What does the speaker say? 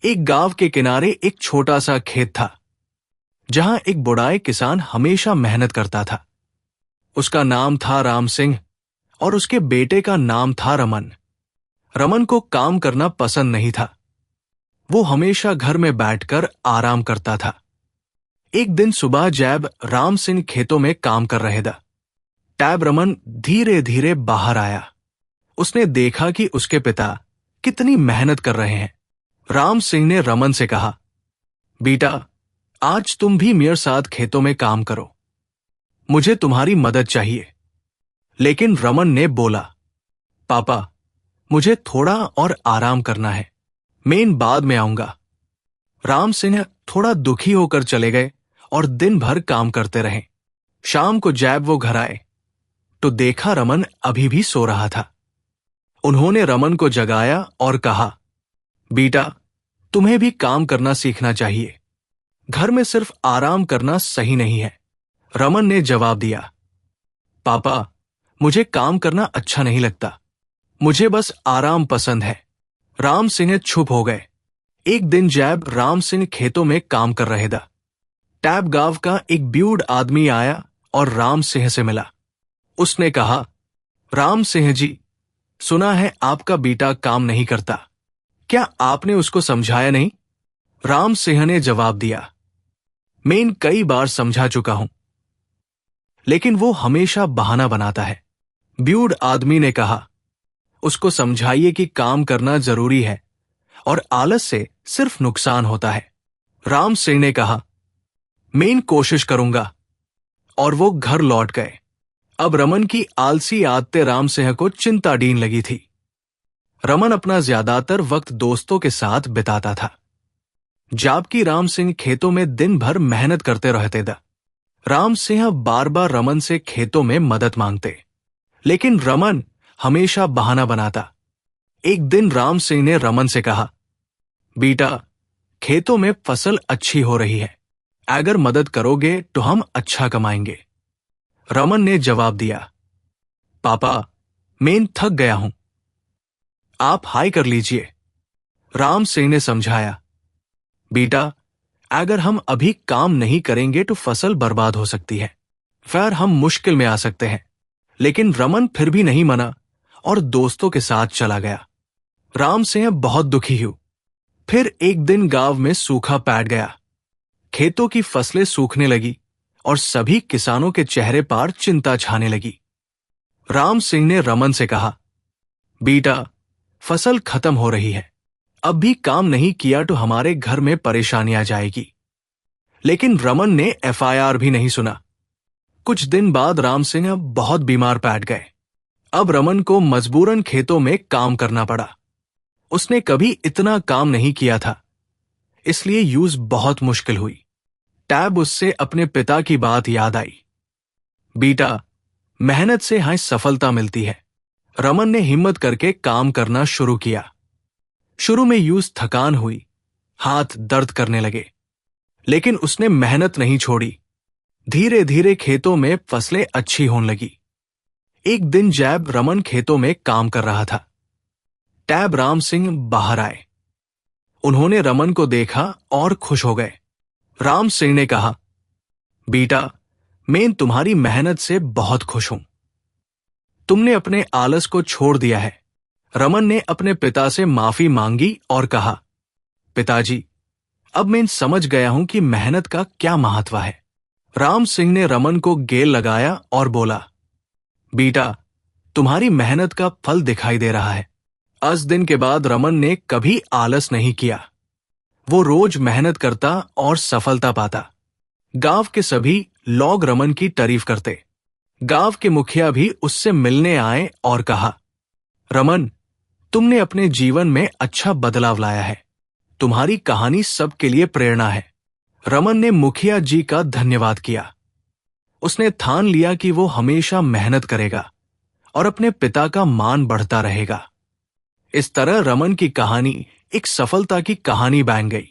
एक गांव के किनारे एक छोटा सा खेत था जहां एक बुढ़ाई किसान हमेशा मेहनत करता था। उसका नाम था राम सिंह और उसके बेटे का नाम था रमन। रमन को काम करना पसंद नहीं था। वो हमेशा घर में बैठकर आराम करता था। एक दिन सुबह जैब राम सिंह खेतों में काम कर रहे था, तब रमन धीरे धीरे बाहर आया। उसने देखा कि उसके पिता कितनी मेहनत कर रहे हैं। राम सिंह ने रमन से कहा, बेटा, आज तुम भी मेरे साथ खेतों में काम करो, मुझे तुम्हारी मदद चाहिए। लेकिन रमन ने बोला, पापा, मुझे थोड़ा और आराम करना है, मैं बाद में आऊंगा। राम सिंह थोड़ा दुखी होकर चले गए और दिन भर काम करते रहे। शाम को जैब वो घर आए तो देखा रमन अभी भी सो रहा था। उन्होंने रमन को जगाया और कहा, बेटा, तुम्हें भी काम करना सीखना चाहिए, घर में सिर्फ आराम करना सही नहीं है। रमन ने जवाब दिया, पापा, मुझे काम करना अच्छा नहीं लगता, मुझे बस आराम पसंद है। राम सिंह चुप हो गए। एक दिन जैब राम सिंह खेतों में काम कर रहे था। टैब गांव का एक ब्यूढ़ आदमी आया और राम सिंह से मिला। उसने कहा, राम सिंह जी, सुना है आपका बेटा काम नहीं करता, क्या आपने उसको समझाया नहीं? राम सिंह ने जवाब दिया, मैं कई बार समझा चुका हूं, लेकिन वो हमेशा बहाना बनाता है। ब्यूढ़ आदमी ने कहा, उसको समझाइए कि काम करना जरूरी है और आलस से सिर्फ नुकसान होता है। राम सिंह ने कहा, मैं कोशिश करूंगा, और वो घर लौट गए। अब रमन की आलसी आदतें राम सिंह को चिंताधीन लगी थी। रमन अपना ज्यादातर वक्त दोस्तों के साथ बिताता था, जबकि राम सिंह खेतों में दिन भर मेहनत करते रहते थे। राम सिंह बार बार रमन से खेतों में मदद मांगते, लेकिन रमन हमेशा बहाना बनाता। एक दिन राम सिंह ने रमन से कहा, बेटा, खेतों में फसल अच्छी हो रही है, अगर मदद करोगे तो हम अच्छा कमाएंगे। रमन ने जवाब दिया, पापा, मैं थक गया हूं, आप हाय कर लीजिए। राम सिंह ने समझाया, बेटा, अगर हम अभी काम नहीं करेंगे तो फसल बर्बाद हो सकती है, फिर हम मुश्किल में आ सकते हैं। लेकिन रमन फिर भी नहीं माना और दोस्तों के साथ चला गया। राम सिंह बहुत दुखी हुए। फिर एक दिन गांव में सूखा पैठ गया। खेतों की फसलें सूखने लगी और सभी किसानों के चेहरे पर चिंता छाने लगी। राम सिंह ने रमन से कहा, बेटा, फसल खत्म हो रही है, अब भी काम नहीं किया तो हमारे घर में परेशानी आ जाएगी। लेकिन रमन ने एफआईआर भी नहीं सुना। कुछ दिन बाद राम सिंह बहुत बीमार पड़ गए। अब रमन को मजबूरन खेतों में काम करना पड़ा। उसने कभी इतना काम नहीं किया था, इसलिए यूज बहुत मुश्किल हुई। टैब उससे अपने पिता की बात याद आई। बेटा, मेहनत से हाँ सफलता मिलती है। रमन ने हिम्मत करके काम करना शुरू किया। शुरू में यूज थकान हुई, हाथ दर्द करने लगे, लेकिन उसने मेहनत नहीं छोड़ी। धीरे धीरे खेतों में फसलें अच्छी होने लगी। एक दिन जैब रमन खेतों में काम कर रहा था। टैब राम सिंह बाहर आए। उन्होंने रमन को देखा और खुश हो गए। राम सिंह ने कहा, बेटा, मैं तुम्हारी मेहनत से बहुत खुश हूं, तुमने अपने आलस को छोड़ दिया है। रमन ने अपने पिता से माफी मांगी और कहा, पिताजी, अब मैं समझ गया हूं कि मेहनत का क्या महत्व है। राम सिंह ने रमन को गेल लगाया और बोला, बेटा, तुम्हारी मेहनत का फल दिखाई दे रहा है। आज दिन के बाद रमन ने कभी आलस नहीं किया। वो रोज मेहनत करता और सफलता पाता। गांव के सभी लोग रमन की तारीफ करते। गांव के मुखिया भी उससे मिलने आए और कहा, रमन, तुमने अपने जीवन में अच्छा बदलाव लाया है, तुम्हारी कहानी सबके लिए प्रेरणा है। रमन ने मुखिया जी का धन्यवाद किया। उसने ठान लिया कि वो हमेशा मेहनत करेगा और अपने पिता का मान बढ़ता रहेगा। इस तरह रमन की कहानी एक सफलता की कहानी बन गई।